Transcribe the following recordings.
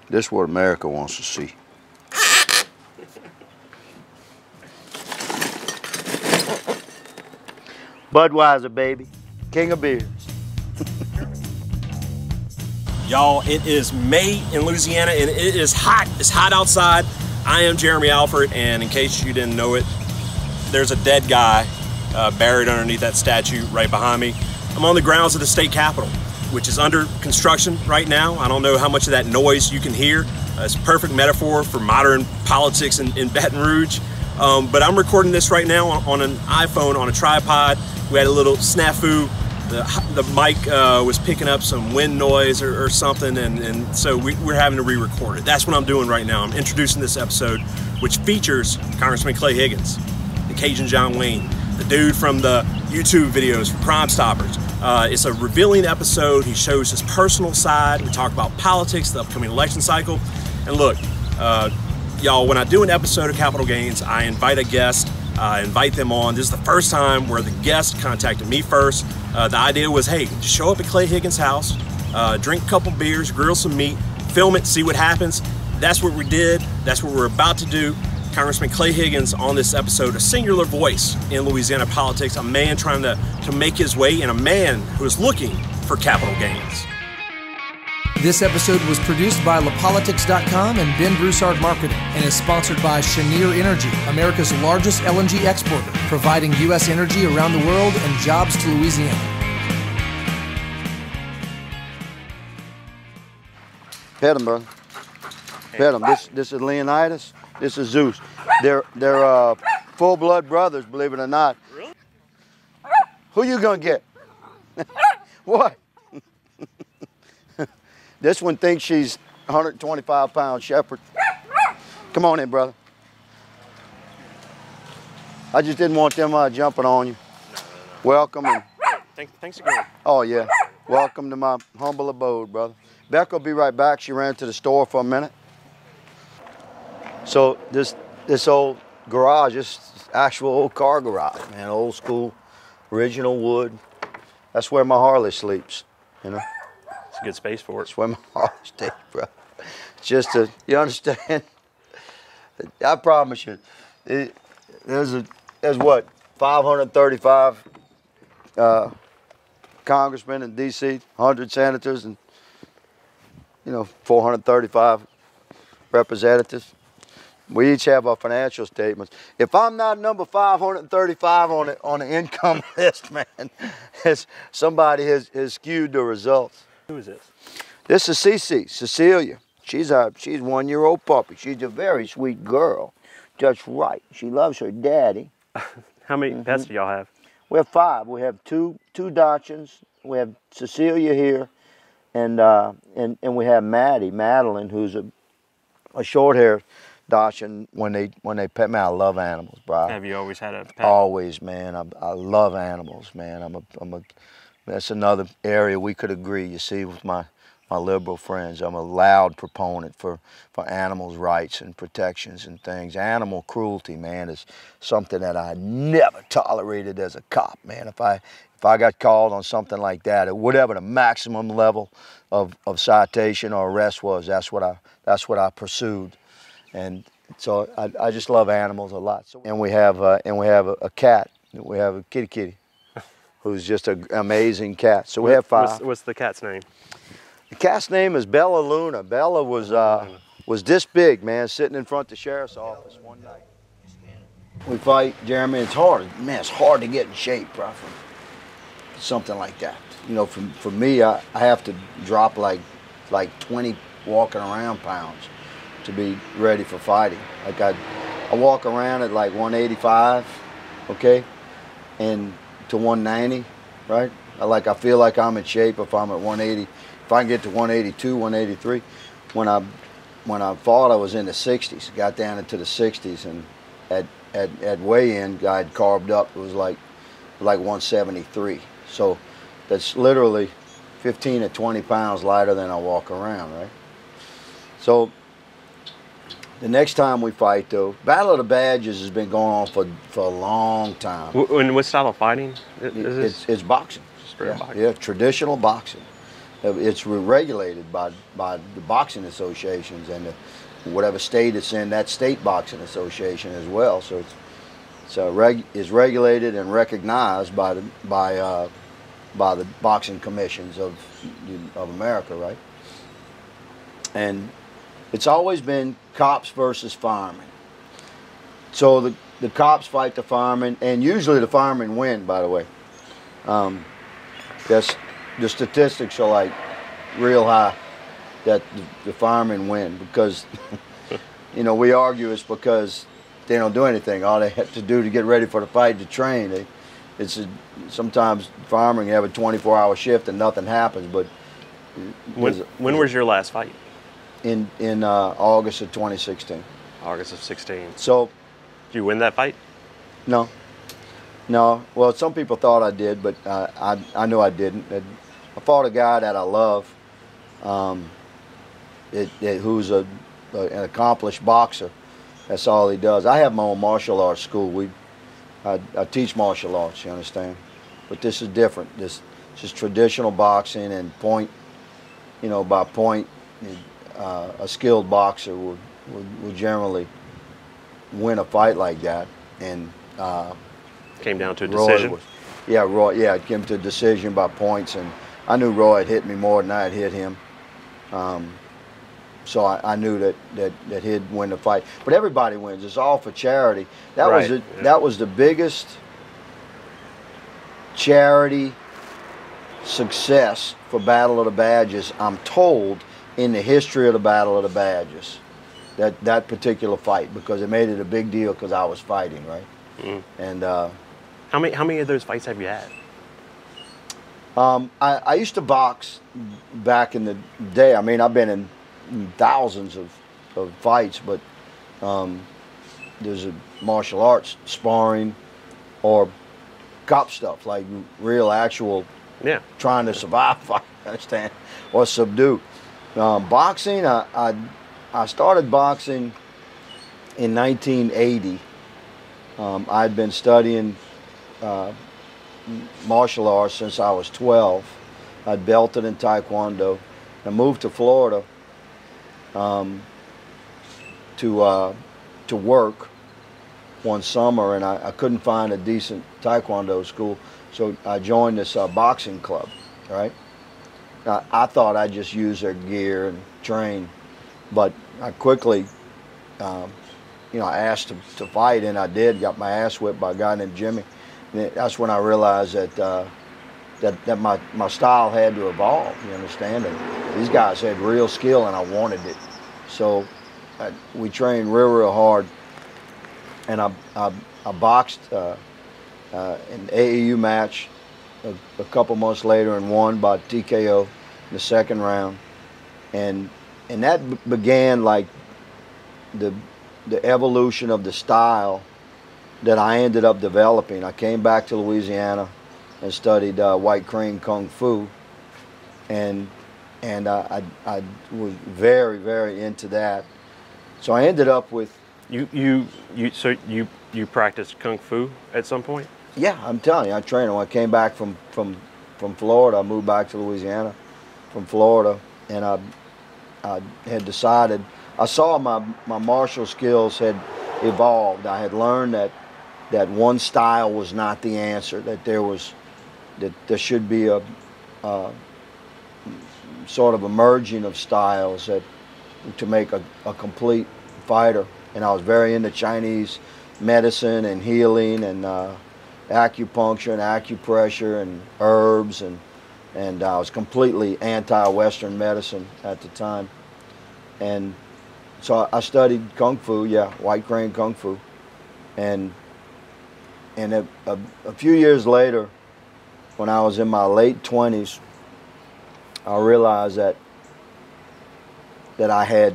This is what America wants to see. Budweiser, baby. King of beers. Y'all, it is May in Louisiana and it is hot. It's hot outside. I am Jeremy Alford, and in case you didn't know it, there's a dead guy buried underneath that statue right behind me. I'm on the grounds of the state capitol, which is under construction right now. I don't know how much of that noise you can hear. It's a perfect metaphor for modern politics in Baton Rouge. But I'm recording this right now on an iPhone on a tripod. We had a little snafu. The mic was picking up some wind noise or something, and so we're having to re-record it. That's what I'm doing right now. I'm introducing this episode, which features Congressman Clay Higgins, the Cajun John Wayne, the dude from the YouTube videos for Crime Stoppers. It's a revealing episode. He shows his personal side. We talk about politics, the upcoming election cycle. And look, y'all, when I do an episode of Capital Gains, I invite a guest, invite them on. This is the first time where the guest contacted me first. The idea was, hey, just show up at Clay Higgins' house, drink a couple beers, grill some meat, film it, see what happens. That's what we did. That's what we're about to do. Congressman Clay Higgins on this episode, a singular voice in Louisiana politics, a man trying to make his way, and a man who is looking for capital gains. This episode was produced by LaPolitics.com and Ben Broussard Marketing and is sponsored by Cheniere Energy, America's largest LNG exporter, providing U.S. energy around the world and jobs to Louisiana. Pet him, brother. Pet him. This is Leonidas. This is Zeus. They're full-blood brothers, believe it or not. Really? Who you gonna get? What? This one thinks she's 125-pound shepherd. Come on in, brother. I just didn't want them jumping on you. No. Welcome. And, thanks again. Oh, yeah. Welcome to my humble abode, brother. Beck will be right back. She ran to the store for a minute. So this old garage, this actual old car garage, man, old school, original wood. That's where my Harley sleeps, you know. It's a good space for it. That's where my Harley stays, bro. It's just you understand? I promise you, there's what, 535 congressmen in D.C., 100 senators, and 435 representatives. We each have our financial statements. If I'm not number 535 on the income list, man, somebody has skewed the results. Who is this? This is Cecilia. She's a 1-year-old puppy. She's a very sweet girl, just right. She loves her daddy. How many pets do y'all have? We have 5. We have two Dachshunds. We have Cecilia here, and we have Madeline, who's a short-haired Dachshund. When they pet me, I love animals, bro. Have you always had a pet? Always, man. I love animals, man. That's another area we could agree. You see, with my liberal friends, I'm a loud proponent for animals' rights and protections and things. Animal cruelty, man, is something that I never tolerated as a cop, man. If I got called on something like that, at whatever the maximum level of citation or arrest was, that's what I pursued. And so I just love animals a lot. And we have a cat. We have a kitty, who's just an amazing cat. So we have 5. What's the cat's name? The cat's name is Bella Luna. Bella was this big, man, sitting in front of the sheriff's office one night. We fight, Jeremy. It's hard. Man, it's hard to get in shape, bro, for something like that. For me, I have to drop like 20 walking around pounds to be ready for fighting. Like I walk around at like 185, okay, and to 190, right? I feel like I'm in shape if I'm at 180. If I can get to 182, 183. When I fought, I was in the 60s. Got down into the 60s, and at weigh-in, I had carved up. It was like 173. So that's literally 15 to 20 pounds lighter than I walk around, right? So the next time we fight, though, Battle of the Badges has been going on for a long time. And what style of fighting is this? It's boxing. Straight boxing. Yeah, traditional boxing. It's regulated by the boxing associations and whatever state it's in, that state boxing association as well. So it's regulated and recognized by the boxing commissions of America, right? And it's always been cops versus firemen. So the cops fight the firemen, and usually the firemen win, by the way. The statistics are like real high that the firemen win because, you know, we argue it's because they don't do anything. All they have to do to get ready for the fight, to train. Sometimes firemen have a 24-hour shift and nothing happens. But when was your last fight? In August of 2016. August of 16. So, did you win that fight? No. Well, some people thought I did, but I knew I didn't. I fought a guy that I love, who's an accomplished boxer. That's all he does. I have my own martial arts school. I teach martial arts, you understand? But this is different. This is traditional boxing, and point, you know, by point, a skilled boxer would generally win a fight like that. And came down to a decision. Roy. Yeah, it came to a decision by points, and I knew Roy had hit me more than I had hit him. So I knew that he'd win the fight. But everybody wins. It's all for charity. That was the biggest charity success for Battle of the Badges, I'm told, in the history of the Battle of the Badges. That particular fight, because it made it a big deal because I was fighting, right? Mm. And how many of those fights have you had? I used to box back in the day. I mean, I've been in thousands of fights, but there's a martial arts sparring or cop stuff, like real actual trying to survive fight, understand, or subdue. Boxing, I started boxing in 1980. I'd been studying martial arts since I was 12. I'd belted in Taekwondo. I moved to Florida to work one summer, and I couldn't find a decent Taekwondo school, so I joined this boxing club, right? I thought I'd just use their gear and train, but I quickly, I asked to fight, and I did. Got my ass whipped by a guy named Jimmy. And that's when I realized that my style had to evolve. You understand? And these guys had real skill, and I wanted it. So we trained real hard, and I boxed an AAU match a couple months later and won by TKO in the second round, and that began like the evolution of the style that I ended up developing. I came back to Louisiana and studied White Crane Kung Fu, and I was very, very into that. So I ended up with So you practiced Kung Fu at some point? Yeah, I'm telling you, I trained. When I came back from Florida, I moved back to Louisiana from Florida, and I had decided, I saw my martial skills had evolved. I had learned that one style was not the answer, that there should be a sort of a merging of styles to make a complete fighter. And I was very into Chinese medicine and healing and acupuncture and acupressure and herbs, and I was completely anti-Western medicine at the time. And so I studied Kung Fu, White Crane Kung Fu. And a few years later, when I was in my late 20s, I realized that I had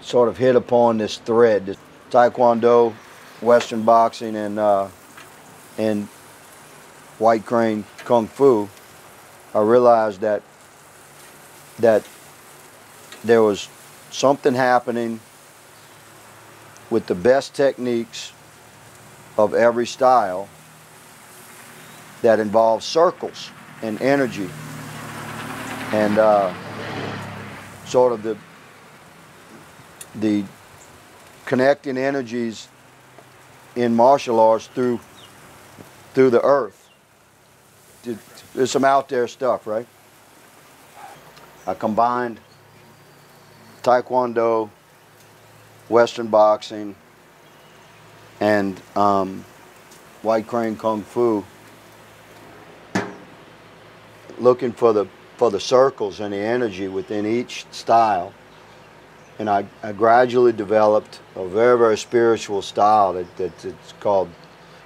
sort of hit upon this thread, this Taekwondo, Western boxing, and White Crane Kung Fu. I realized that there was something happening with the best techniques of every style that involves circles and energy and sort of the connecting energies in martial arts through the earth. There's some out there stuff, right? I combined Taekwondo, Western boxing, and White Crane Kung Fu, looking for the circles and the energy within each style. And I gradually developed a very, very spiritual style that's called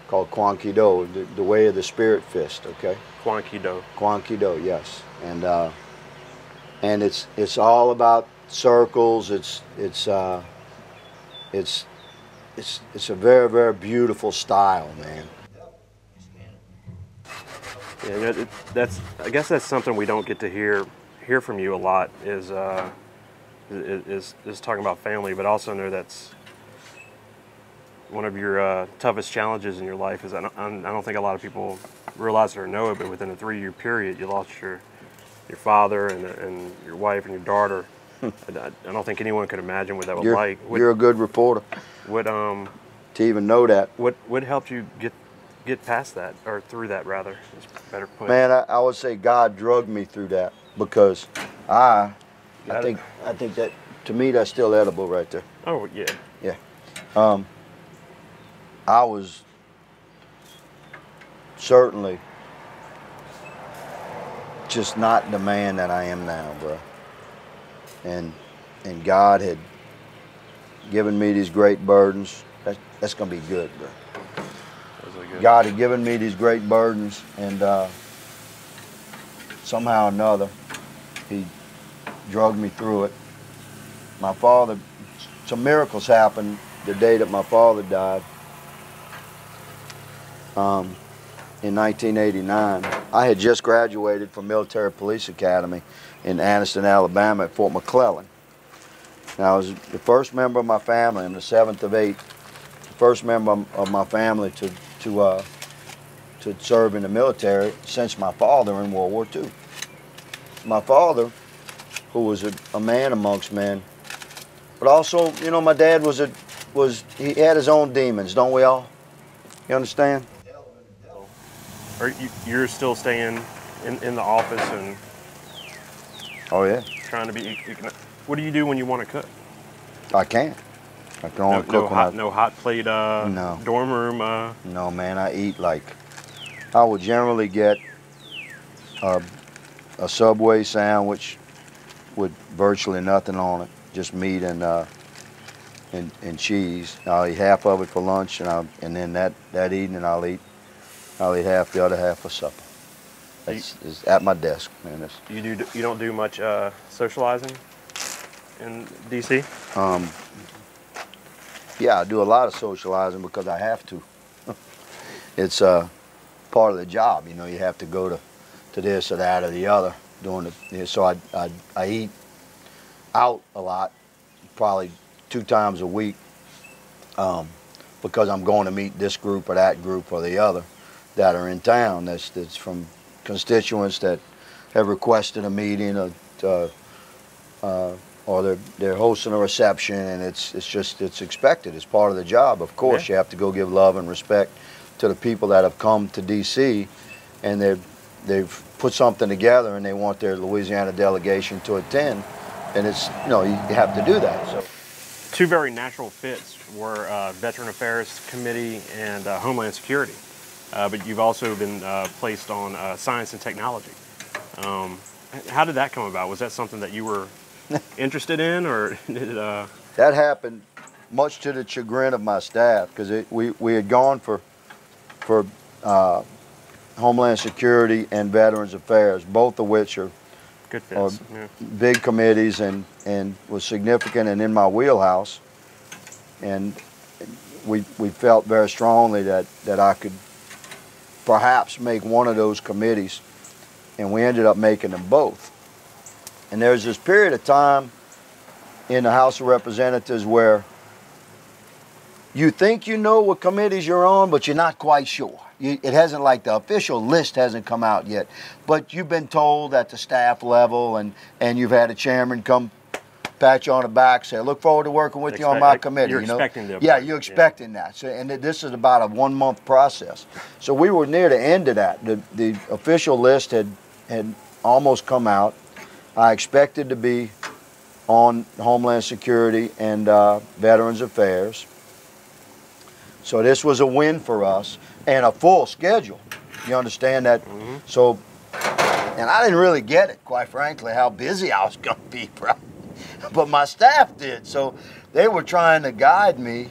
Kwan Kido, the way of the spirit fist, okay? Kwan Kido. Kwan Kido, yes. And it's all about circles. It's a very, very beautiful style, man. Yeah, I guess that's something we don't get to hear from you a lot is talking about family, but also know that's one of your toughest challenges in your life. Is I don't think a lot of people realize it or know it, but within a 3-year period, you lost your father and your wife and your daughter. I don't think anyone could imagine what that was like. You're a good reporter. To even know that. What helped you get past that, or through that rather? Is better put. Man, I would say God drugged me through that, because I think that, to me, that's still edible right there. Oh yeah. Yeah. I was certainly just not the man that I am now, bro. And God had given me these great burdens. That's gonna be good, bro. Really good. God had given me these great burdens, and somehow or another, He drugged me through it. My father, some miracles happened the day that my father died. In 1989, I had just graduated from Military Police Academy in Anniston, Alabama at Fort McClellan. Now, I was the first member of my family. I'm the 7th of 8, the first member of my family to serve in the military since my father in World War II. My father, who was a man amongst men, but also, you know, my dad he had his own demons, don't we all? You understand? You're still staying in the office and Oh yeah. trying to be. What do you do when you want to cook? I can't. I can only cook no hot plate. No. Dorm room. No, man. I eat like. I would generally get a Subway sandwich with virtually nothing on it, just meat and cheese. I'll eat half of it for lunch, and then that evening I'll eat half, the other half for supper. It's at my desk, man. You don't do much socializing in DC? Yeah, I do a lot of socializing because I have to. It's part of the job, you know. You have to go to this or that or the other so I eat out a lot, probably 2 times a week, because I'm going to meet this group or that group or the other that are in town. That's from constituents that have requested a meeting, or they're hosting a reception, and it's expected. It's part of the job. Of course, You have to go give love and respect to the people that have come to D.C. and they've put something together and they want their Louisiana delegation to attend, and you have to do that. So, 2 very natural fits were Veteran Affairs Committee and Homeland Security. But you've also been placed on Science and Technology. How did that come about? Was that something that you were interested in, or did it, That happened much to the chagrin of my staff, because we had gone for Homeland Security and Veterans Affairs, both of which are good fits. Big committees and was significant and in my wheelhouse. And we felt very strongly that I could perhaps make one of those committees, and we ended up making them both. And there's this period of time in the House of Representatives where you think you know what committees you're on, but you're not quite sure. it hasn't, like, the official list hasn't come out yet, but you've been told at the staff level, and you've had a chairman come pat you on the back, say, look forward to working with you on my committee. You're you know? expecting to. Yeah, you're expecting that. So, and this is about a 1-month process. So we were near the end of that. The official list had almost come out. I expected to be on Homeland Security and Veterans Affairs. So this was a win for us, and a full schedule. You understand that? Mm-hmm. So, and I didn't really get it, quite frankly, how busy I was going to be, bro. But my staff did. So they were trying to guide me,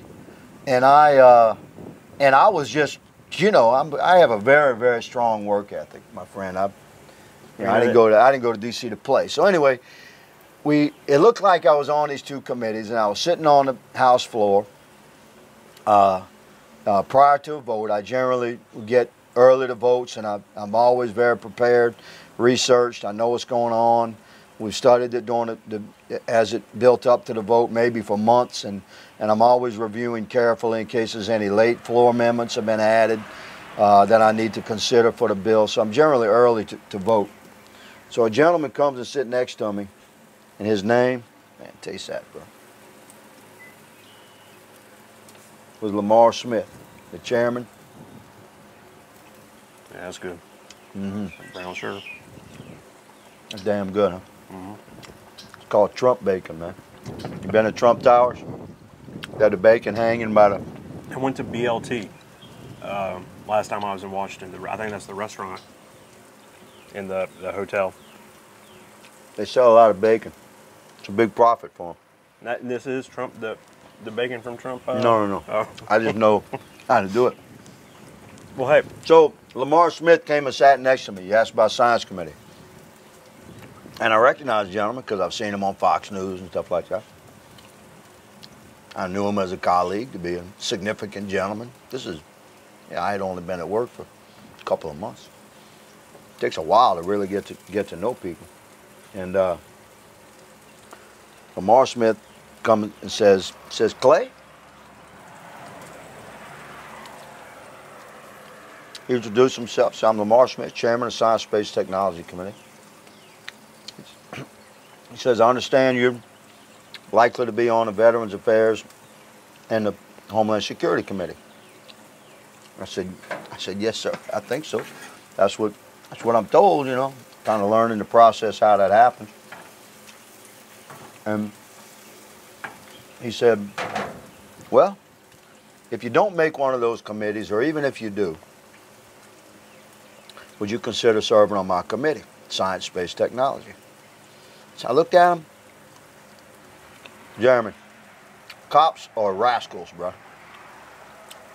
and I was just, you know, I have a very, very strong work ethic, my friend. I didn't go to D.C. to play. So anyway, it looked like I was on these 2 committees, and I was sitting on the House floor. Prior to a vote, I generally get early to votes, and I'm always very prepared, researched. I know what's going on. We've studied it during as it built up to the vote, maybe for months, and I'm always reviewing carefully in case there's any late floor amendments have been added that I need to consider for the bill. So I'm generally early to vote. So a gentleman comes and sits next to me, and his name, man, taste that, bro, was Lamar Smith, the chairman. Yeah, that's good. Mm-hmm. Brown sugar. That's damn good, huh? Mm-hmm. It's called Trump bacon, man. You been to Trump Towers? Got the bacon hanging by the... I went to BLT last time I was in Washington. I think that's the restaurant in the hotel. They sell a lot of bacon. It's a big profit for them. This is Trump, the bacon from Trump? No. Oh. I just know how to do it. Well, hey. So Lamar Smith came and sat next to me. He asked about Science Committee. And I recognized the gentleman because I've seen him on Fox News and stuff like that. I knew him as a colleague to be a significant gentleman. I had only been at work for a couple of months. It takes a while to really get to know people. And Lamar Smith comes and says, Clay? He introduced himself. So I'm Lamar Smith, chairman of the Science Space Technology Committee. He says, I understand you're likely to be on the Veterans Affairs and the Homeland Security Committee. I said, yes, sir. I think so. That's what I'm told, you know. Kind of learning the process how that happens. And he said, well, if you don't make one of those committees, or even if you do, would you consider serving on my committee, Science, Space, Technology? So I looked at him. Jeremy, cops are rascals, bro.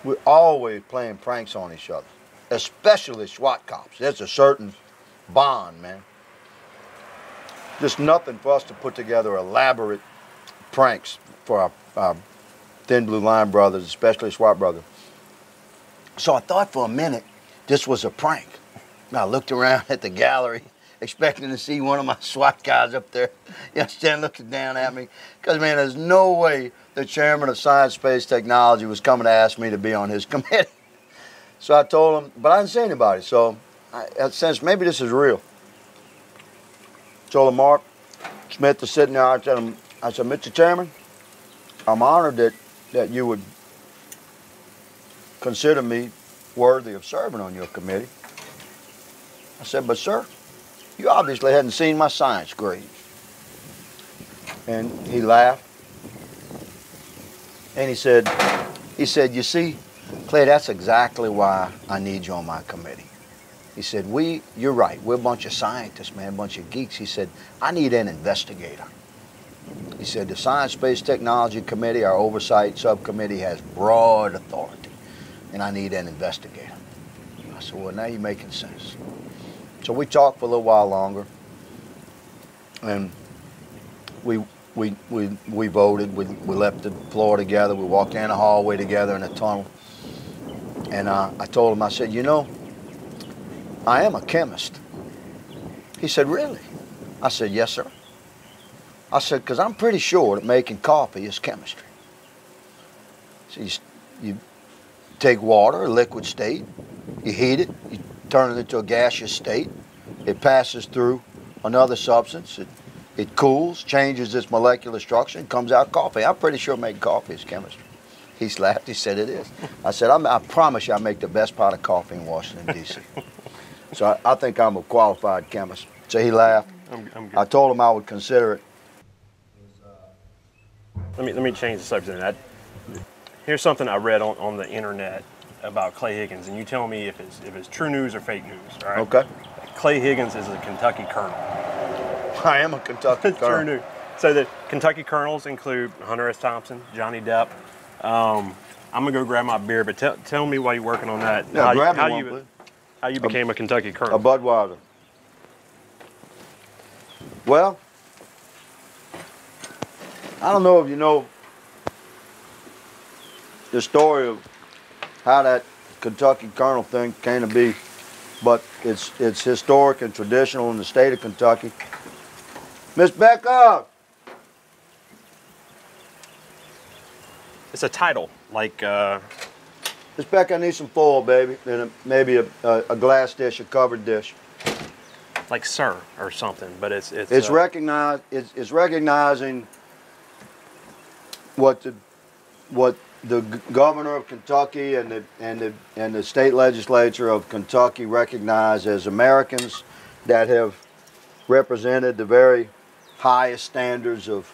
We're always playing pranks on each other, especially SWAT cops. There's a certain bond, man. Just nothing for us to put together elaborate pranks for our Thin Blue Line brothers, especially SWAT brothers. So I thought for a minute this was a prank. I looked around at the gallery, expecting to see one of my SWAT guys up there, looking down at me. Because, man, there's no way the chairman of Science, Space, Technology was coming to ask me to be on his committee. So I told him, but I didn't say anybody. So I sensed maybe this is real. So Lamar Smith was sitting there. I said, Mr. Chairman, I'm honored that you would consider me worthy of serving on your committee. I said, but sir, you obviously hadn't seen my science grades. And he laughed. And he said, you see, Clay, that's exactly why I need you on my committee. He said, you're right, we're a bunch of scientists, man, a bunch of geeks. He said, I need an investigator. He said, the Science, Space, Technology Committee, our oversight subcommittee, has broad authority, and I need an investigator. I said, well, now you're making sense. So we talked for a little while longer, and we voted. We left the floor together. We walked down the hallway together in a tunnel. And I told him, I said, you know, I am a chemist. He said, really? I said, yes, sir. I said, because I'm pretty sure that making coffee is chemistry. So you take water, a liquid state, You heat it, you turn it into a gaseous state. It passes through another substance. It cools, changes its molecular structure, and comes out coffee. I'm pretty sure making coffee is chemistry. He laughed. He said it is. I said, I promise you I make the best pot of coffee in Washington, D.C. So I think I'm a qualified chemist. So he laughed. I'm good. I told him I would consider it. Let me change the subject. Here's something I read on the internet about Clay Higgins, and you tell me if it's true news or fake news. All right? Okay. Clay Higgins is a Kentucky colonel. I am a Kentucky It's true colonel. news. So the Kentucky colonels include Hunter S. Thompson, Johnny Depp. I'm gonna go grab my beer, but tell me while you're working on that. Yeah, grab me one, please. How you became a Kentucky colonel? A Budweiser. Well, I don't know if you know the story of how that Kentucky colonel thing came to be, but it's historic and traditional in the state of Kentucky. Miss Becca! It's a title, like Miss Becca, I need some foil, baby, and maybe a glass dish, a covered dish. like sir or something, but it's recognized. It's recognizing what the governor of Kentucky and the state legislature of Kentucky recognize as Americans that have represented the very highest standards of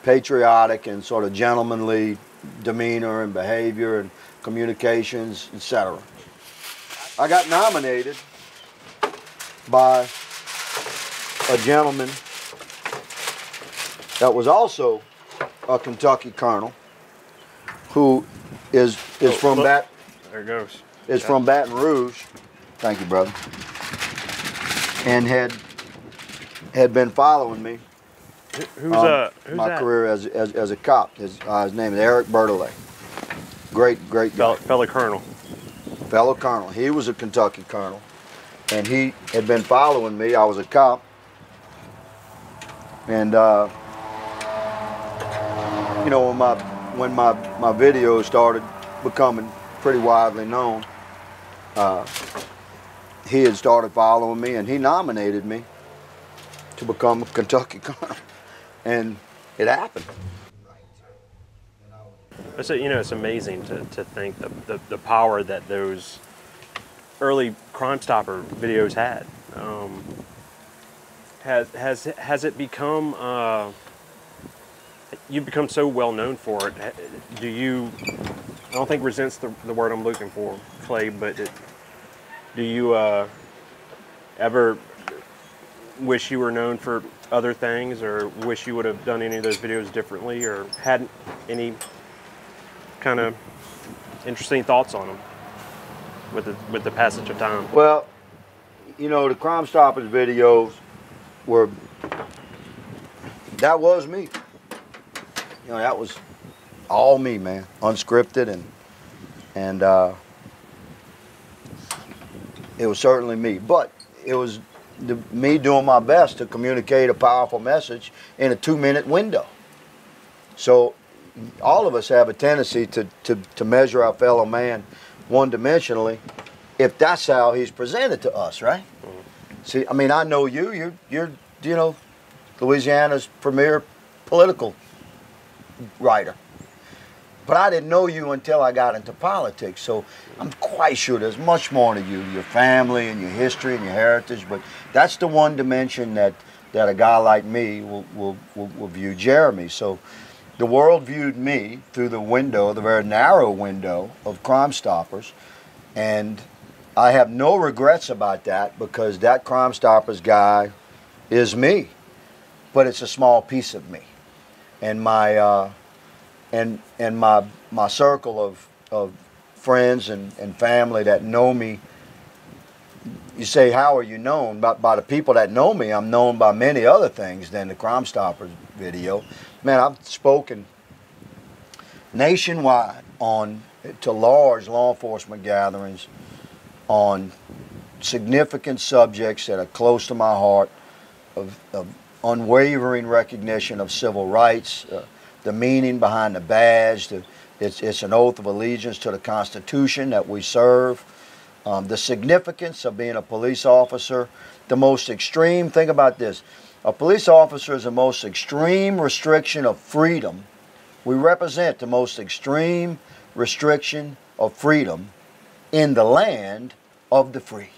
patriotic and sort of gentlemanly demeanor and behavior and communications, etc. I got nominated by a gentleman that was also a Kentucky colonel, who is from there it goes. from Baton Rouge. Thank you, brother. And had been following me. Who's my that? career as a cop. His name is Eric Bertolet. Great guy. Fellow colonel. Fellow colonel. He was a Kentucky colonel, and he had been following me. I was a cop, and you know, when my videos started becoming pretty widely known, he had started following me, and he nominated me to become a Kentucky colonel, and it happened. So, you know, it's amazing to think the power that those early Crime Stopper videos had. Has it become? You've become so well known for it. Do you? I don't think resents the word I'm looking for, Clay. But do you ever wish you were known for other things, or wish you would have done any of those videos differently, or had any kind of interesting thoughts on them with the passage of time? Well, you know, the Crime Stoppers videos that was me. You know, that was all me, man, unscripted, and it was certainly me. But it was me doing my best to communicate a powerful message in a 2-minute window. So all of us have a tendency to measure our fellow man one-dimensionally, if that's how he's presented to us, right? Mm-hmm. See, I mean, I know you're you know, Louisiana's premier political writer, but I didn't know you until I got into politics. So I'm quite sure there's much more to you, your family and your history and your heritage. But that's the one dimension that a guy like me will view Jeremy. So the world viewed me through the window, the very narrow window of Crime Stoppers, and I have no regrets about that, because that Crime Stoppers guy is me, but it's a small piece of me, and my my circle of friends and family that know me. You say, how are you known? By the people that know me, I'm known by many other things than the Crime Stoppers video. Man, I've spoken nationwide to large law enforcement gatherings on significant subjects that are close to my heart, of unwavering recognition of civil rights, the meaning behind the badge, the It's an oath of allegiance to the Constitution that we serve. The significance of being a police officer, the most extreme, think about this, a police officer is the most extreme restriction of freedom. We represent the most extreme restriction of freedom in the land of the free.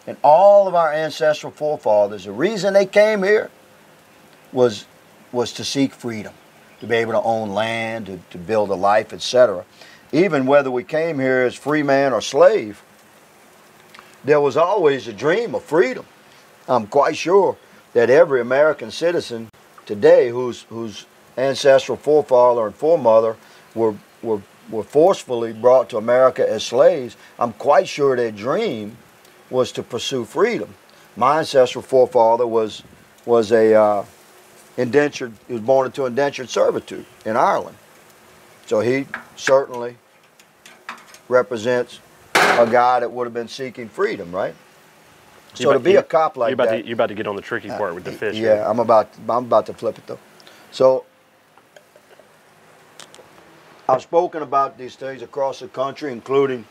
And all of our ancestral forefathers, the reason they came here was to seek freedom, to be able to own land, to build a life, etc. Even whether we came here as free man or slave, there was always a dream of freedom. I'm quite sure that every American citizen today whose ancestral forefather and foremother were forcefully brought to America as slaves, I'm quite sure their dream was to pursue freedom. My ancestral forefather was indentured. He was born into indentured servitude in Ireland, so he certainly represents a guy that would have been seeking freedom, right? So to be a cop like that, you're about to get on the tricky part with the fish. Yeah, right? I'm about to flip it though. So I've spoken about these things across the country, including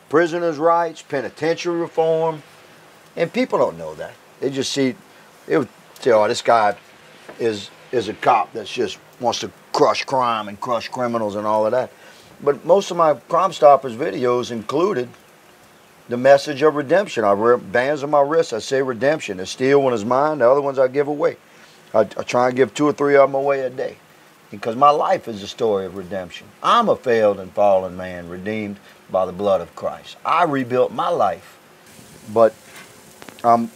prisoners' rights, penitentiary reform, and people don't know that. They just see, they would say, "Oh, this guy is a cop that just wants to crush crime and crush criminals and all of that." But most of my Crime Stoppers videos included the message of redemption. I wear bands on my wrists. I say redemption. The steel one is mine. The other ones I give away. I try and give 2 or 3 of them away a day, because my life is a story of redemption. I'm a failed and fallen man, redeemed by the blood of Christ. I rebuilt my life, but I'm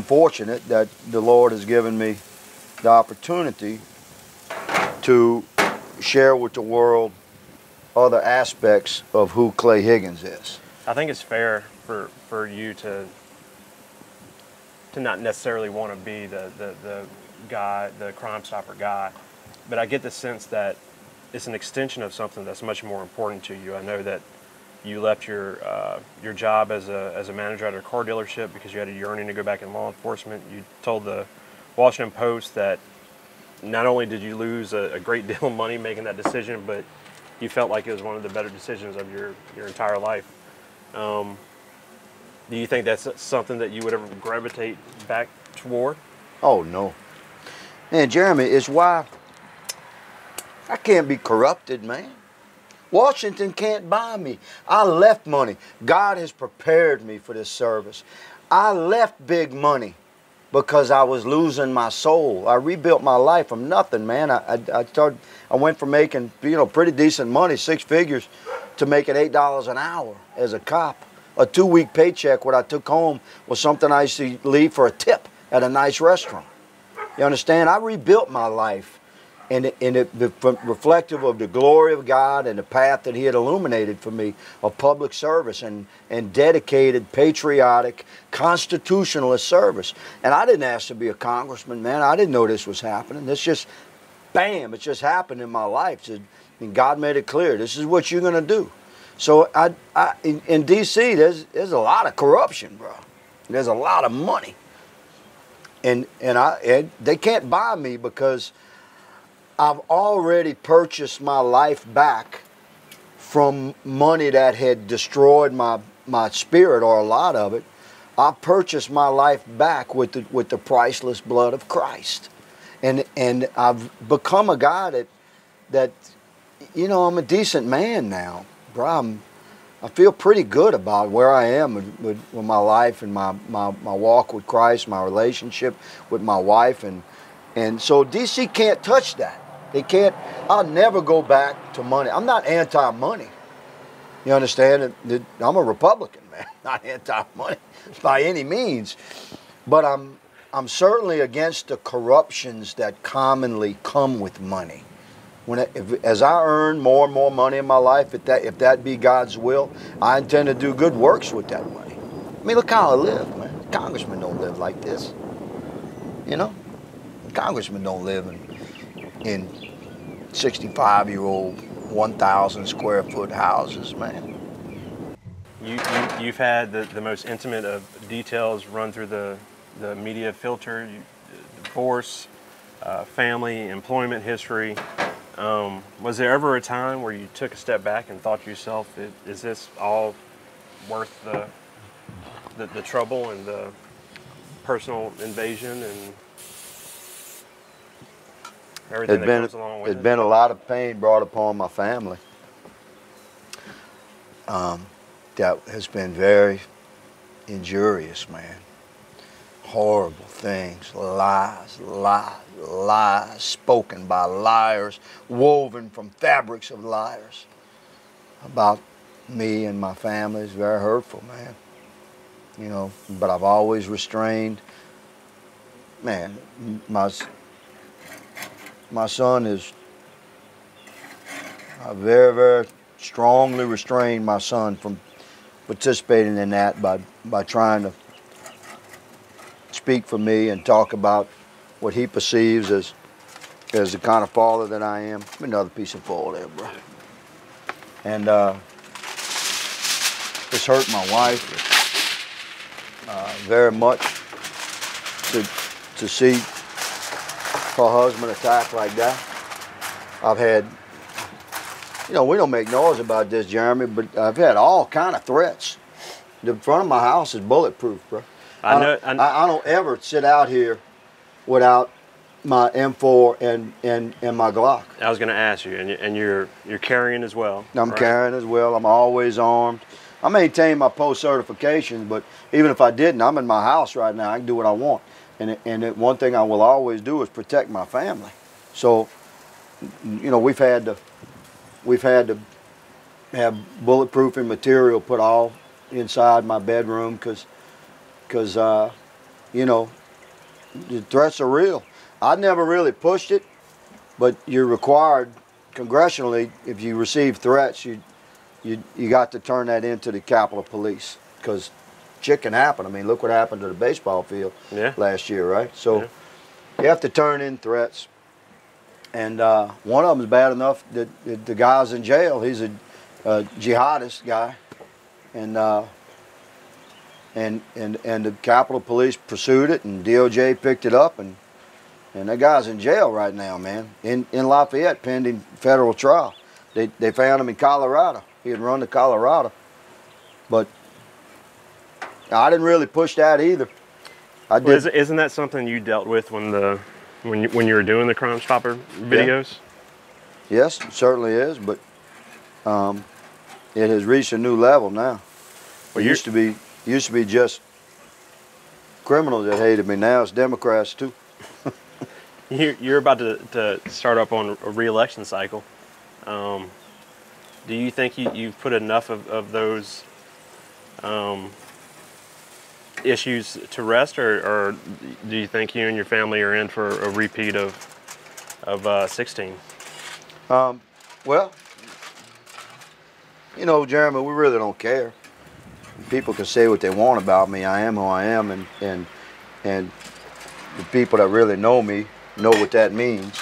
fortunate that the Lord has given me the opportunity to share with the world other aspects of who Clay Higgins is. I think it's fair for you to not necessarily want to be the guy, the Crime Stopper guy, but I get the sense that it's an extension of something that's much more important to you. I know that you left your job as a manager at a car dealership because you had a yearning to go back in law enforcement. You told the Washington Post that not only did you lose a great deal of money making that decision, but you felt like it was one of the better decisions of your entire life. Do you think that's something that you would ever gravitate back toward? Oh, no. Man, Jeremy, it's why I can't be corrupted, man. Washington can't buy me. I left money. God has prepared me for this service. I left big money because I was losing my soul. I rebuilt my life from nothing, man. I went from making, pretty decent money, 6 figures, to making $8 an hour as a cop. A 2-week paycheck, what I took home was something I used to leave for a tip at a nice restaurant. You understand? I rebuilt my life, and it reflective of the glory of God and the path that He had illuminated for me of public service and dedicated, patriotic, constitutionalist service. And I didn't ask to be a congressman, man. I didn't know this was happening. This just, bam, it just happened in my life. And God made it clear, this is what you're going to do. So in D.C., there's a lot of corruption, bro. There's a lot of money. And they can't buy me because I've already purchased my life back from money that had destroyed my spirit, or a lot of it. I purchased my life back with the priceless blood of Christ. And I've become a guy that I'm a decent man now. Bro, I feel pretty good about where I am with my life and my walk with Christ, my relationship with my wife, and so D.C. can't touch that. They can't. I'll never go back to money. I'm not anti-money. You understand? I'm a Republican, man, not anti-money by any means, but I'm certainly against the corruptions that commonly come with money. As I earn more and more money in my life, if that be God's will, I intend to do good works with that money. I mean, look how I live, man. Congressmen don't live like this. Congressmen don't live in 65-year-old, 1,000 square foot houses, man. You've had the most intimate of details run through the media filter, divorce, family, employment history. Was there ever a time where you took a step back and thought to yourself, is this all worth the trouble and the personal invasion and everything that comes along with it? It's been a lot of pain brought upon my family. That has been very injurious, man. Horrible things, lies, spoken by liars, woven from fabrics of liars about me and my family. Is very hurtful, man. You know, but I've always restrained. Man, my son is, I very, very strongly restrained my son from participating in that by trying to speak for me and talk about what he perceives as the kind of father that I am. Another piece of foil there, bro. And it's hurt my wife very much to see her husband attacked like that. I've had, you know, we don't make noise about this, Jeremy, but I've had all kind of threats. The front of my house is bulletproof, bro. I don't ever sit out here without my M4 and my Glock. I was going to ask you, and you're carrying as well. I'm carrying as well. I'm always armed. I maintain my post certifications, but even if I didn't, I'm in my house right now. I can do what I want. And one thing I will always do is protect my family. So, you know, we've had to have bulletproofing material put all inside my bedroom because you know, the threats are real. I never really pushed it, but you're required congressionally, if you receive threats, you got to turn that into the Capitol Police, because shit can happen. I mean, look what happened to the baseball field last year, right? So you have to turn in threats. And one of them is bad enough that the guy's in jail. He's a jihadist guy, and the Capitol Police pursued it, and DOJ picked it up, and that guy's in jail right now, man, in Lafayette, pending federal trial. They found him in Colorado. He had run to Colorado, but I didn't really push that either. Isn't that something you dealt with when you were doing the Crime Stopper videos? Yeah. Yes, it certainly is, but it has reached a new level now. Well, it used to be just criminals that hated me. Now it's Democrats too. You're about to start up on a re-election cycle. Do you think you've put enough of those issues to rest, or do you think you and your family are in for a repeat of 16? Well, you know, Jeremy, we really don't care. People can say what they want about me. I am who I am, and the people that really know me know what that means.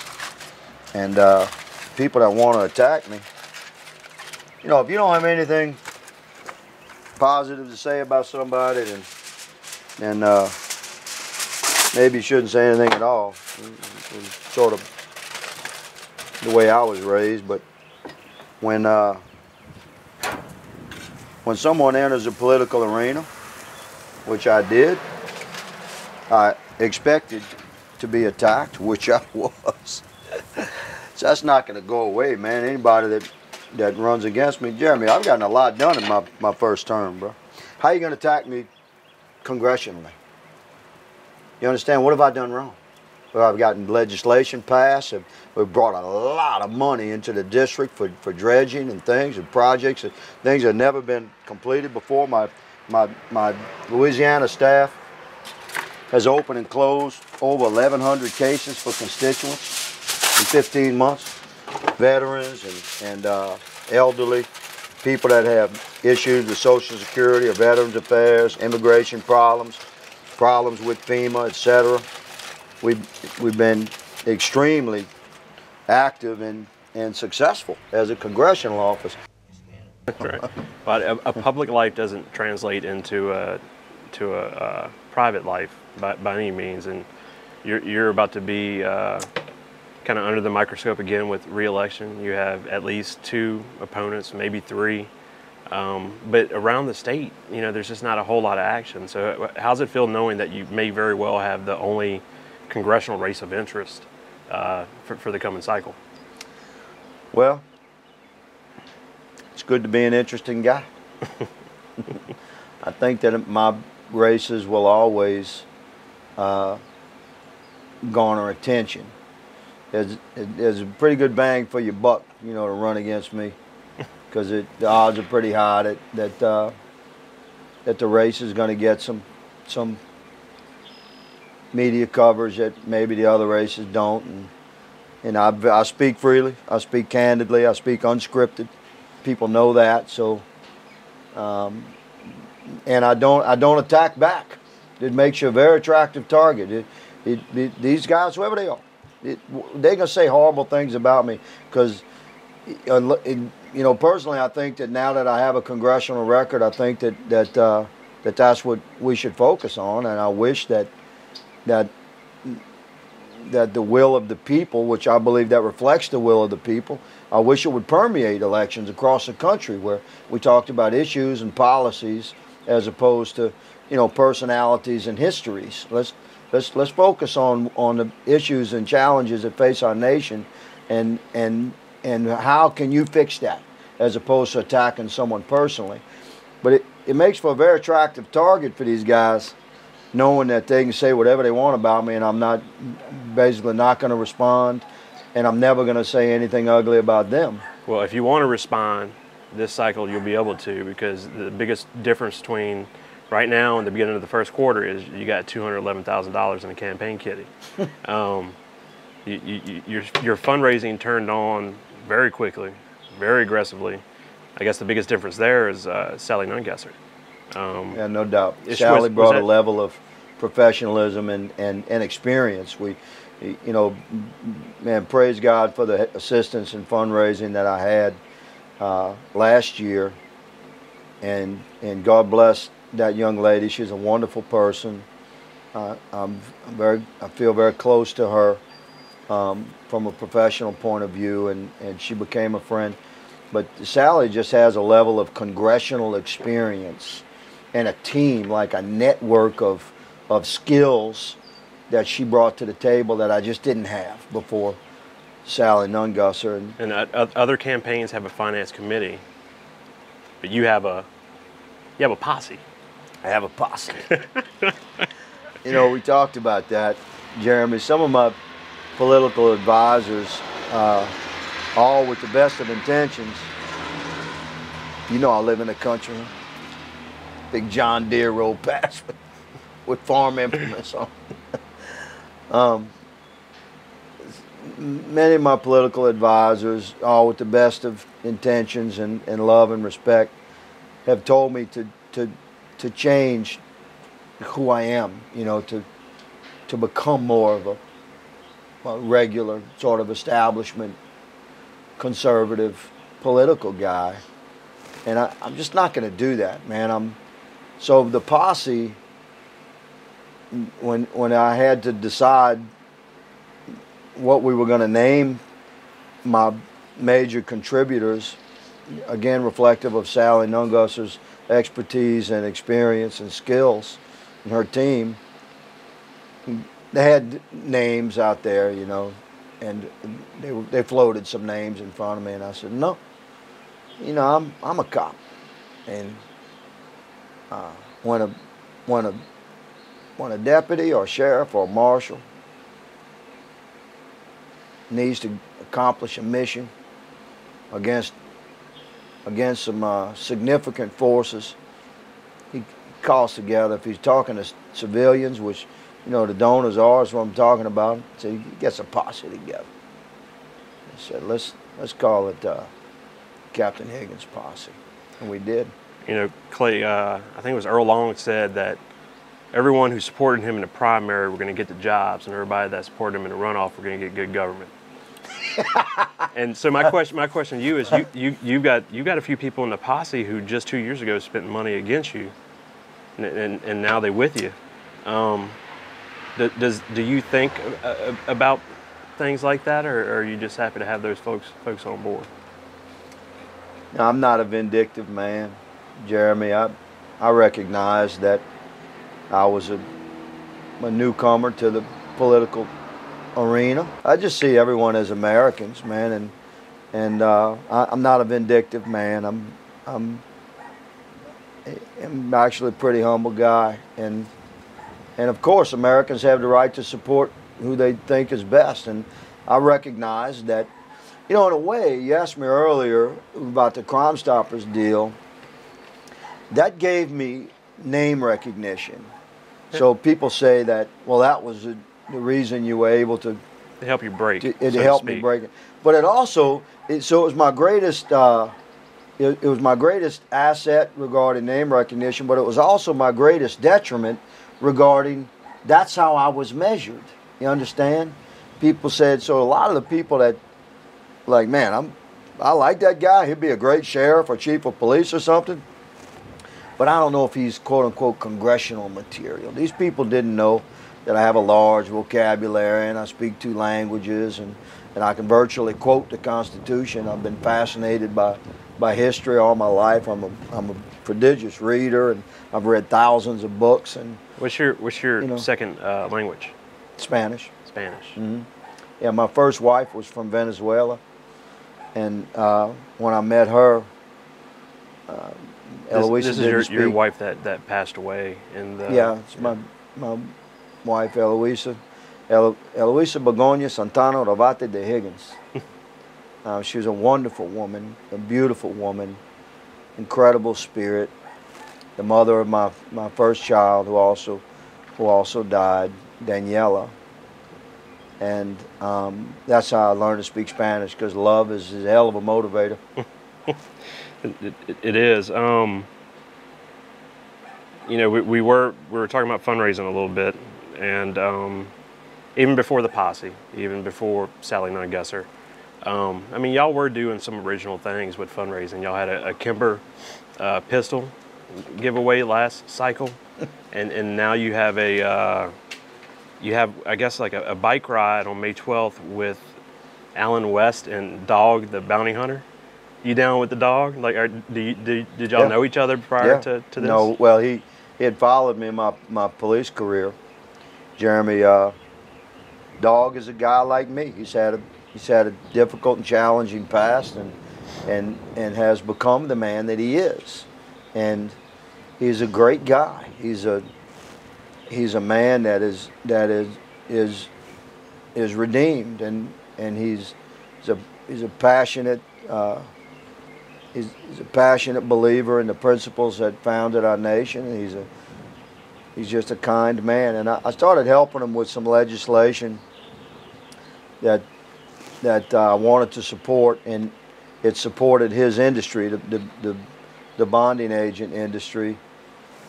And people that want to attack me, you know, if you don't have anything positive to say about somebody, then maybe you shouldn't say anything at all. It's sort of the way I was raised. But when someone enters the political arena, which I did, I expected to be attacked, which I was. So that's not going to go away, man. Anybody that runs against me, Jeremy, I've gotten a lot done in my first term, bro. How you going to attack me congressionally? You understand? What have I done wrong? Well, I've gotten legislation passed. We've brought a lot of money into the district for dredging and things and projects and things that have never been completed before. My Louisiana staff has opened and closed over 1,100 cases for constituents in 15 months. Veterans and elderly, people that have issues with Social Security or Veterans Affairs, immigration problems with FEMA, etc. We've been extremely active and successful as a congressional office. That's right. But a public life doesn't translate into a private life by any means, and you're about to be kind of under the microscope again with re-election. You have at least 2 opponents, maybe 3. But around the state, you know, there's just not a whole lot of action. So how's it feel knowing that you may very well have the only congressional race of interest for the coming cycle? Well, it's good to be an interesting guy. I think that my races will always garner attention. There's a pretty good bang for your buck, you know, to run against me, because the odds are pretty high that the race is going to get some media coverage that maybe the other races don't. And I speak freely, I speak candidly, I speak unscripted. People know that. So, and I don't attack back. It makes you a very attractive target. These guys, whoever they are, they're gonna say horrible things about me, because, you know, personally, I think that now that I have a congressional record, I think that's what we should focus on, and I wish that the will of the people, which I believe that reflects the will of the people, I wish it would permeate elections across the country, where we talked about issues and policies as opposed to, you know, personalities and histories. Let's focus on the issues and challenges that face our nation, and how can you fix that, as opposed to attacking someone personally. But it makes for a very attractive target for these guys, knowing that they can say whatever they want about me, and I'm basically not going to respond, and I'm never going to say anything ugly about them. Well, if you want to respond this cycle, you'll be able to, because the biggest difference between right now and the beginning of the first quarter is you got $211,000 in a campaign kitty. Your fundraising turned on very quickly, very aggressively. I guess the biggest difference there is Sally Nungesser. Yeah, no doubt. Sally brought a level of professionalism and experience. You know, man, praise God for the assistance and fundraising that I had last year, and God bless that young lady. She's a wonderful person. I feel very close to her from a professional point of view, and she became a friend. But Sally just has a level of congressional experience and a team, like a network of skills that she brought to the table that I just didn't have before Sally Nungesser. And other campaigns have a finance committee, but you have a posse. I have a posse. You know, we talked about that, Jeremy. Some of my political advisors, all with the best of intentions. You know, I live in the country. Big John Deere rolled past with farm implements on. Many of my political advisors, all with the best of intentions and love and respect, have told me to change who I am, you know, to become more of a regular sort of establishment conservative political guy. And I'm just not going to do that, man. So the posse, when I had to decide what we were going to name my major contributors, again reflective of Sally Nungesser's expertise and experience and skills and her team, they had names out there, you know, and they floated some names in front of me, and I said, no, you know, I'm a cop, and when a deputy or sheriff or marshal needs to accomplish a mission against some significant forces, he calls together. If he's talking to civilians, which, you know, the donors are, is what I'm talking about, so he gets a posse together. He said, let's call it Captain Higgins posse, and we did. You know, Clay, I think it was Earl Long said that everyone who supported him in the primary were going to get the jobs, and everybody that supported him in the runoff were going to get good government. And so my question to you is, you've got a few people in the posse who just 2 years ago spent money against you, and now they're with you. Do you think about things like that, or are you just happy to have those folks on board? Now, I'm not a vindictive man, Jeremy. I recognize that I was a newcomer to the political arena. I just see everyone as Americans, man, and I'm not a vindictive man. I'm actually a pretty humble guy, and of course Americans have the right to support who they think is best, and I recognize that, in a way, you asked me earlier about the Crime Stoppers deal. That gave me name recognition. So people say that, well, that was the reason you were able to help you break. It helped me break it. But it also, so it was my greatest. It was my greatest asset regarding name recognition, but it was also my greatest detriment regarding that's how I was measured. You understand? People said, so a lot of the people that, like, man, I like that guy. He'd be a great sheriff or chief of police or something. But I don't know if he's quote-unquote congressional material. These people didn't know that I have a large vocabulary and I speak 2 languages and I can virtually quote the Constitution. I've been fascinated by history all my life. I'm a prodigious reader, and I've read thousands of books. And what's your second language? Spanish. Spanish. Mm-hmm. Yeah, my first wife was from Venezuela, and when I met her, Eloisa this is your wife that passed away in the. Yeah, it's my wife, Eloisa. Eloisa Begonia Santana Ravate de Higgins. She was a wonderful woman, a beautiful woman, incredible spirit. The mother of my first child, who also died, Daniela. And that's how I learned to speak Spanish, because love is a hell of a motivator. It is. We were talking about fundraising a little bit, and even before the posse, even before Sally Nunn Gusser, y'all were doing some original things with fundraising. Y'all had a Kimber pistol giveaway last cycle, and now you have I guess like a bike ride on May 12th with Alan West and Dog the Bounty Hunter. You down with the dog? Like, did y'all know each other prior to this? No, well, he had followed me in my police career. Jeremy, Dog is a guy like me. He's had a difficult and challenging past, and has become the man that he is. And he's a great guy. He's a man that is redeemed, and he's a passionate. He's a passionate believer in the principles that founded our nation. He's just a kind man, and I started helping him with some legislation that I wanted to support, and it supported his industry, the bonding agent industry,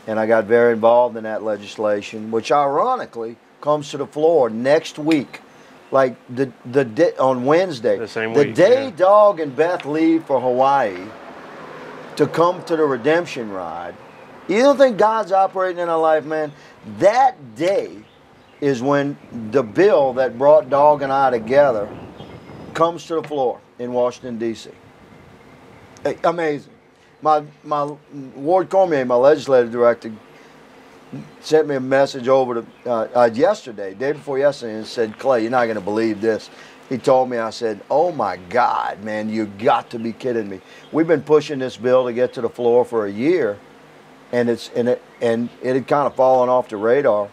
and I got very involved in that legislation, which ironically comes to the floor next week. Like on Wednesday, the same week, the day Dog and Beth leave for Hawaii to come to the redemption ride. You don't think God's operating in our life, man? That day is when the bill that brought Dog and I together comes to the floor in Washington, D.C. Amazing. My Ward Cormier, my legislative director, sent me a message over to yesterday, day before yesterday, and said, Clay, you're not going to believe this. He told me, I said, oh my God, man, you got to be kidding me. We've been pushing this bill to get to the floor for a year, and it had kind of fallen off the radar.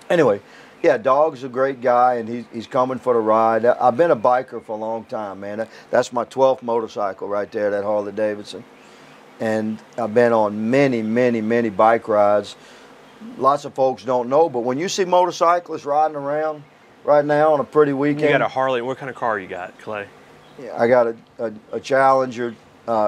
Anyway, yeah, Dog's a great guy, and he's coming for the ride. I've been a biker for a long time, man. That's my 12th motorcycle right there, that Harley Davidson. And I've been on many, many, many bike rides. Lots of folks don't know, but when you see motorcyclists riding around right now on a pretty weekend. You got a Harley. What kind of car you got, Clay? Yeah, I got a Challenger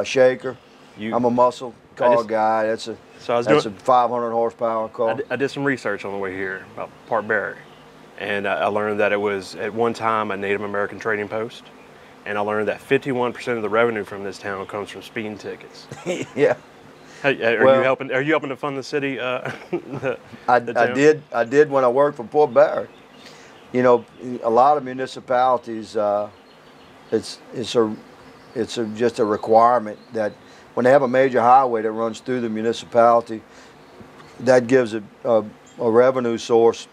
Shaker. I'm a muscle car guy. That's a 500 horsepower car. I did some research on the way here about Park Barracks, and I learned that it was at one time a Native American trading post, and I learned that 51% of the revenue from this town comes from speeding tickets. Yeah. Are you helping? Are you helping to fund the city? I did when I worked for Port Barry. You know, a lot of municipalities, it's just a requirement that when they have a major highway that runs through the municipality, that gives a revenue source,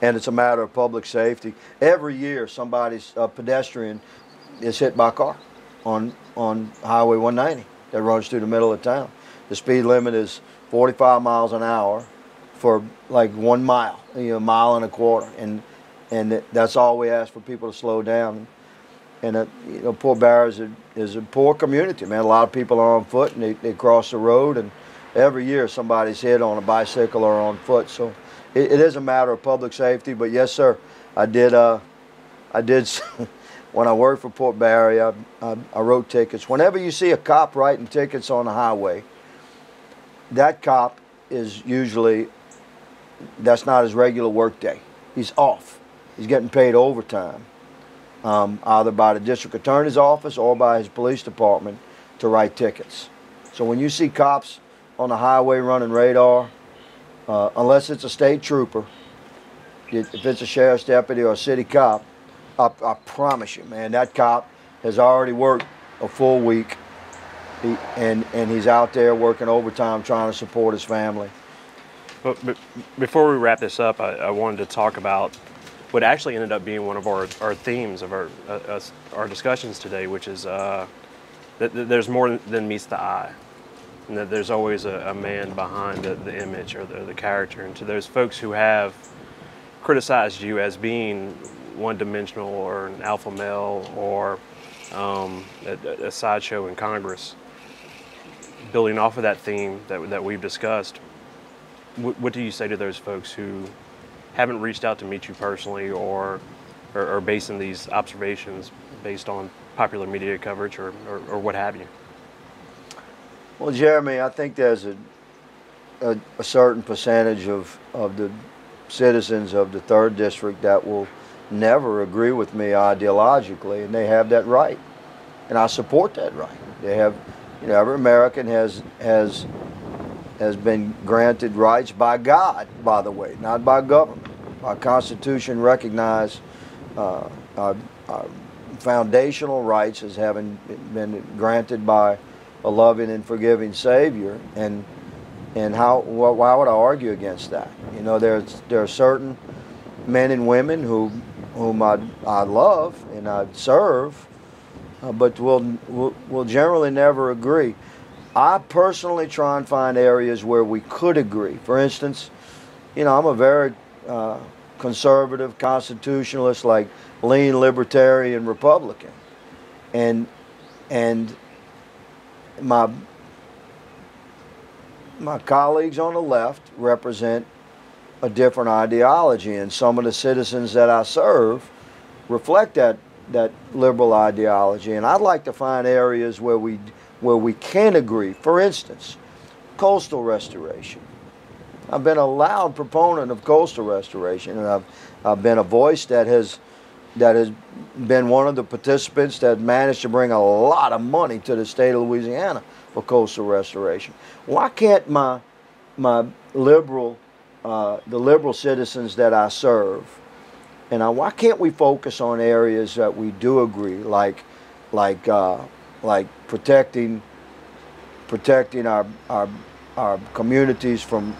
and it's a matter of public safety. Every year, a pedestrian is hit by a car on Highway 190 that runs through the middle of town. The speed limit is 45 miles an hour for like 1 mile, a mile and a quarter, and that's all we ask for people to slow down. And Port Barry is a poor community, man. A lot of people are on foot and they cross the road, and every year somebody's hit on a bicycle or on foot. So it is a matter of public safety. But yes, sir, I did. When I worked for Port Barry, I wrote tickets. Whenever you see a cop writing tickets on the highway, that cop is usually, that's not his regular work day. He's off. He's getting paid overtime, either by the district attorney's office or by his police department to write tickets. So when you see cops on the highway running radar, unless it's a state trooper, if it's a sheriff's deputy or a city cop, I promise you, man, that cop has already worked a full week, and he's out there working overtime trying to support his family. But before we wrap this up, I wanted to talk about what actually ended up being one of our themes of our discussions today, which is that there's more than meets the eye, and that there's always a man behind the image or the character. And to those folks who have criticized you as being one-dimensional or an alpha male or a sideshow in Congress, building off of that theme that we've discussed, what do you say to those folks who haven't reached out to meet you personally or basing these observations based on popular media coverage or what have you? Well, Jeremy, I think there's a certain percentage of the citizens of the 3rd District that will never agree with me ideologically, and they have that right, and I support that right. They have, every American has been granted rights by God, by the way, not by government. Our Constitution recognized our foundational rights as having been granted by a loving and forgiving Savior, and why would I argue against that? There are certain men and women whom I love and I serve, but we'll generally never agree. I personally try and find areas where we could agree. For instance, I'm a very conservative constitutionalist, like lean libertarian Republican, and my colleagues on the left represent a different ideology, and some of the citizens that I serve reflect that liberal ideology. And I'd like to find areas where we can agree. For instance, coastal restoration. I've been a loud proponent of coastal restoration, and I've been a voice that has been one of the participants that managed to bring a lot of money to the state of Louisiana for coastal restoration. Why can't the liberal citizens that I serve, and why can't we focus on areas that we do agree, like protecting our communities from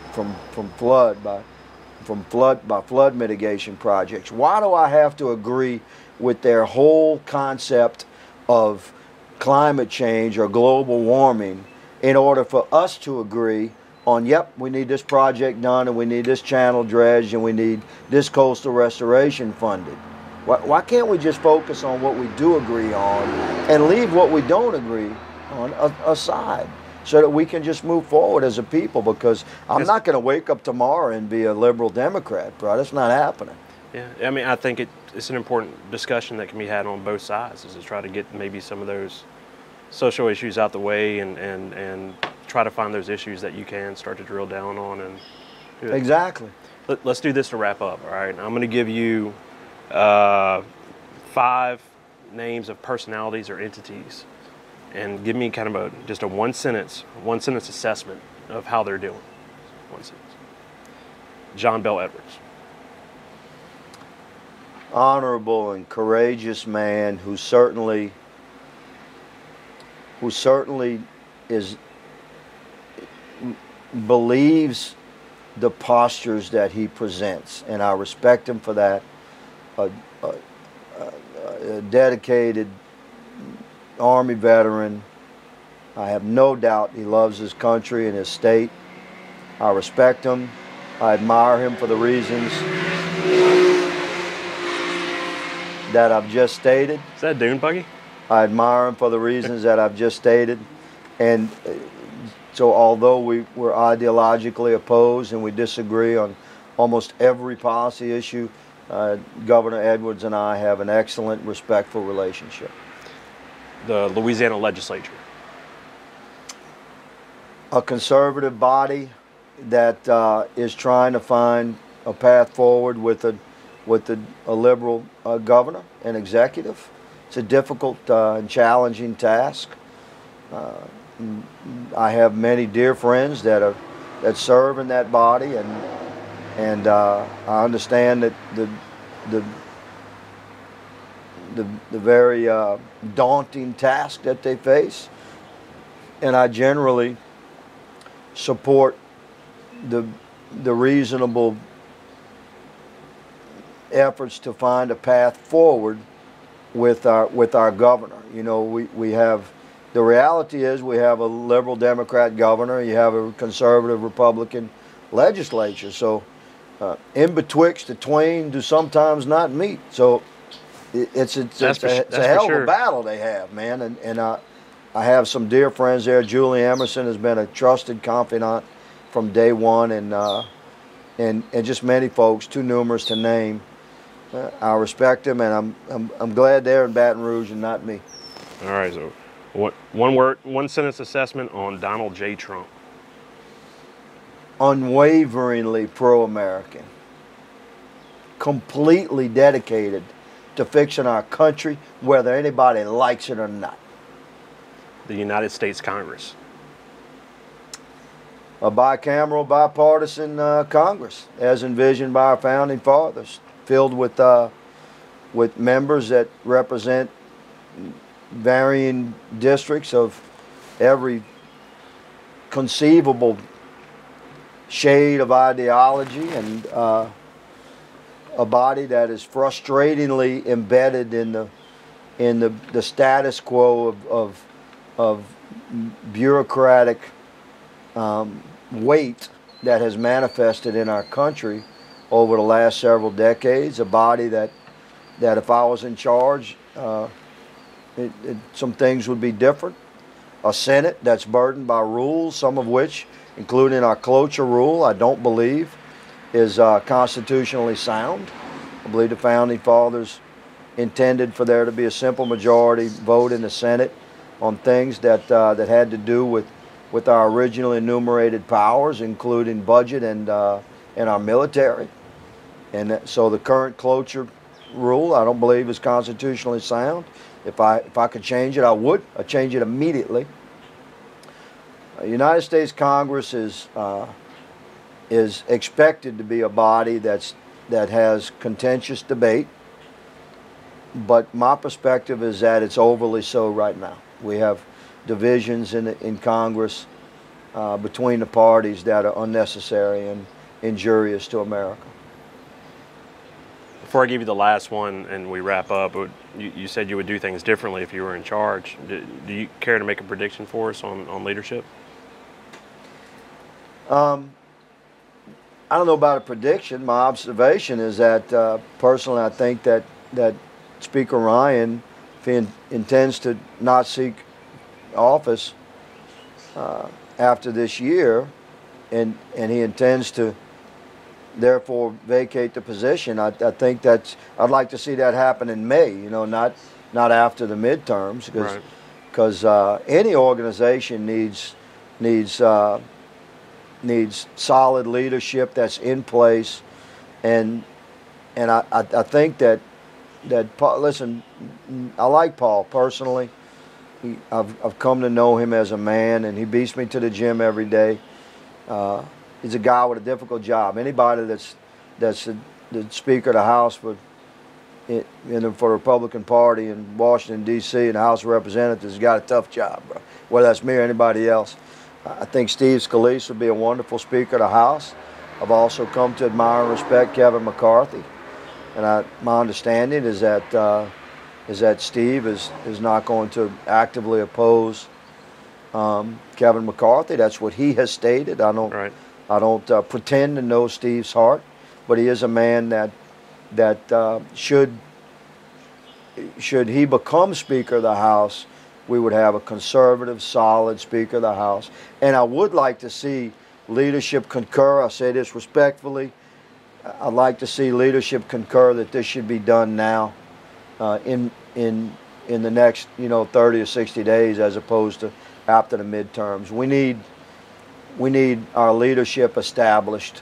flood by flood mitigation projects? Why do I have to agree with their whole concept of climate change or global warming in order for us to agree on, yep, we need this project done, and we need this channel dredged, and we need this coastal restoration funded? Why can't we just focus on what we do agree on and leave what we don't agree on aside, so that we can just move forward as a people? Because I'm not going to wake up tomorrow and be a liberal Democrat, bro. That's not happening. Yeah, I mean, I think it's an important discussion that can be had on both sides, is to try to get maybe some of those social issues out the way and try to find those issues that you can start to drill down on and do it. Exactly. Let's do this to wrap up, all right? I'm going to give you 5 names of personalities or entities, and give me kind of just a one sentence assessment of how they're doing. One sentence. John Bell Edwards. Honorable and courageous man who certainly believes the postures that he presents, and I respect him for that. A dedicated Army veteran. I have no doubt he loves his country and his state. I respect him. I admire him for the reasons that I've just stated. Is that Dune Buggy? I admire him for the reasons that I've just stated. And so although we're ideologically opposed and we disagree on almost every policy issue, Governor Edwards and I have an excellent, respectful relationship. The Louisiana legislature. A conservative body that is trying to find a path forward with a liberal governor and executive. It's a difficult and challenging task. I have many dear friends that serve in that body, and I understand that the very daunting task that they face, and I generally support the reasonable efforts to find a path forward with our governor. You know, we have, the reality is we have a liberal Democrat governor, you have a conservative Republican legislature, so in betwixt the twain do sometimes not meet. So it's a hell of a battle they have, man, and I have some dear friends there. Julie Emerson has been a trusted confidant from day one, and just many folks, too numerous to name. I respect them, and I'm glad they're in Baton Rouge and not me. All right, so one sentence assessment on Donald J. Trump. Unwaveringly pro-American, completely dedicated to fixing our country, whether anybody likes it or not. The United States Congress. A bicameral, bipartisan Congress, as envisioned by our founding fathers, filled with members that represent varying districts of every conceivable shade of ideology, and a body that is frustratingly embedded in the status quo of bureaucratic weight that has manifested in our country over the last several decades. A body that if I was in charge, some things would be different. A Senate that's burdened by rules, some of which, including our cloture rule, I don't believe is constitutionally sound. I believe the founding fathers intended for there to be a simple majority vote in the Senate on things that had to do with our originally enumerated powers, including budget and our military. And so the current cloture rule, I don't believe is constitutionally sound. If I could change it, I would. I'd change it immediately. The United States Congress is expected to be a body that has contentious debate, but my perspective is that it's overly so right now. We have divisions in Congress between the parties that are unnecessary and injurious to America. Before I give you the last one and we wrap up, you said you would do things differently if you were in charge. Do you care to make a prediction for us on leadership? I don't know about a prediction. My observation is that personally I think that Speaker Ryan, if he intends to not seek office after this year, and he intends to therefore vacate the position, I think I'd like to see that happen in May. You know, not after the midterms, because any organization needs solid leadership that's in place, and I think that listen, I like Paul personally. I've come to know him as a man, and he beats me to the gym every day. He's a guy with a difficult job. Anybody that's the Speaker of the House for the Republican Party in Washington, D.C. and the House of Representatives has got a tough job, bro. Whether that's me or anybody else. I think Steve Scalise would be a wonderful Speaker of the House. I've also come to admire and respect Kevin McCarthy, and my understanding is that Steve is not going to actively oppose Kevin McCarthy. That's what he has stated. I don't pretend to know Steve's heart, but he is a man that should he become Speaker of the House, we would have a conservative, solid Speaker of the House. And I would like to see leadership concur. I say this respectfully. I'd like to see leadership concur that this should be done now, in the next 30 or 60 days, as opposed to after the midterms. We need our leadership established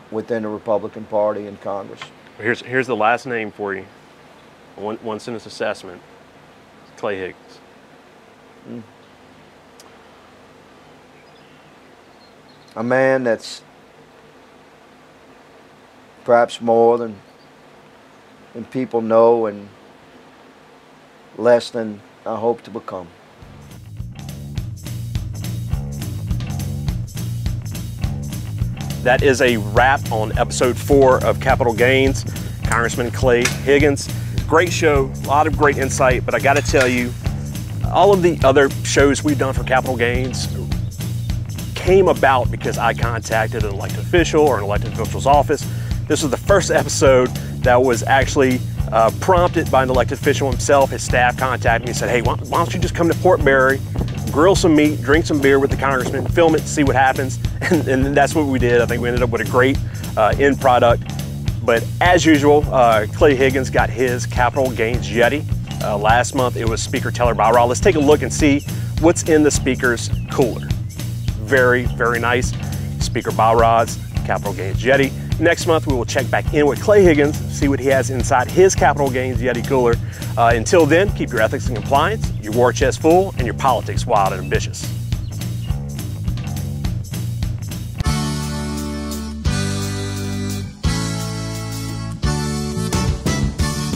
within the Republican Party in Congress. Here's the last name for you. One sentence assessment. Clay Higgins. A man that's perhaps more than people know, and less than I hope to become. That is a wrap on episode 4 of Capital Gains. Congressman Clay Higgins. Great show, a lot of great insight, but I got to tell you, all of the other shows we've done for Capital Gains came about because I contacted an elected official or an elected official's office. This was the first episode that was actually prompted by an elected official himself. His staff contacted me and said, hey, why don't you just come to Port Barre, grill some meat, drink some beer with the congressman, film it, see what happens. And that's what we did. I think we ended up with a great end product. But as usual, Clay Higgins got his Capital Gains Yeti. Last month it was Speaker Teller Bowrod. Let's take a look and see what's in the Speaker's cooler. Very, very nice. Speaker Bowrod's Capital Gains Yeti. Next month we will check back in with Clay Higgins, see what he has inside his Capital Gains Yeti cooler. Until then, keep your ethics and compliance, your war chest full, and your politics wild and ambitious.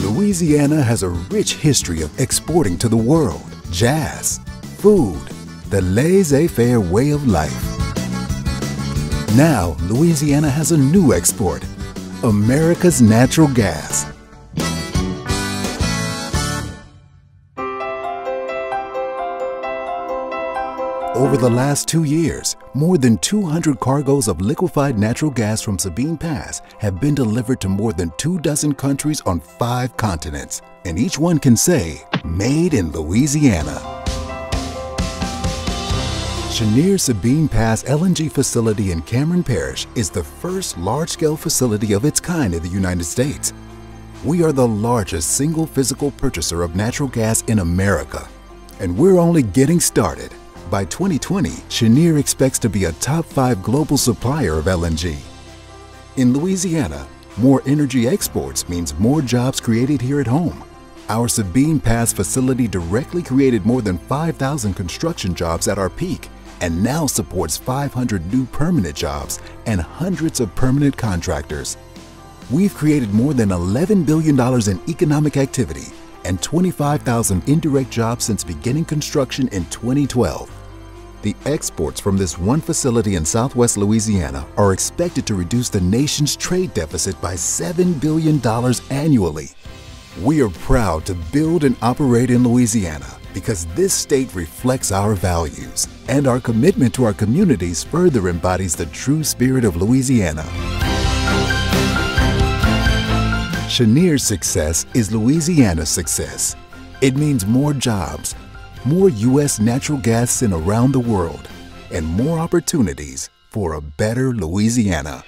Louisiana has a rich history of exporting to the world jazz, food, the laissez-faire way of life. Now, Louisiana has a new export, America's natural gas. Over the last 2 years, more than 200 cargoes of liquefied natural gas from Sabine Pass have been delivered to more than 24 countries on 5 continents. And each one can say, made in Louisiana. Chenier Sabine Pass LNG facility in Cameron Parish is the first large-scale facility of its kind in the United States. We are the largest single physical purchaser of natural gas in America, and we're only getting started. By 2020, Chenier expects to be a top 5 global supplier of LNG. In Louisiana, more energy exports means more jobs created here at home. Our Sabine Pass facility directly created more than 5,000 construction jobs at our peak, and now supports 500 new permanent jobs and hundreds of permanent contractors. We've created more than $11 billion in economic activity and 25,000 indirect jobs since beginning construction in 2012. The exports from this one facility in Southwest Louisiana are expected to reduce the nation's trade deficit by $7 billion annually. We are proud to build and operate in Louisiana because this state reflects our values, and our commitment to our communities further embodies the true spirit of Louisiana. Chenier's success is Louisiana's success. It means more jobs, more U.S. natural gas sent around the world, and more opportunities for a better Louisiana.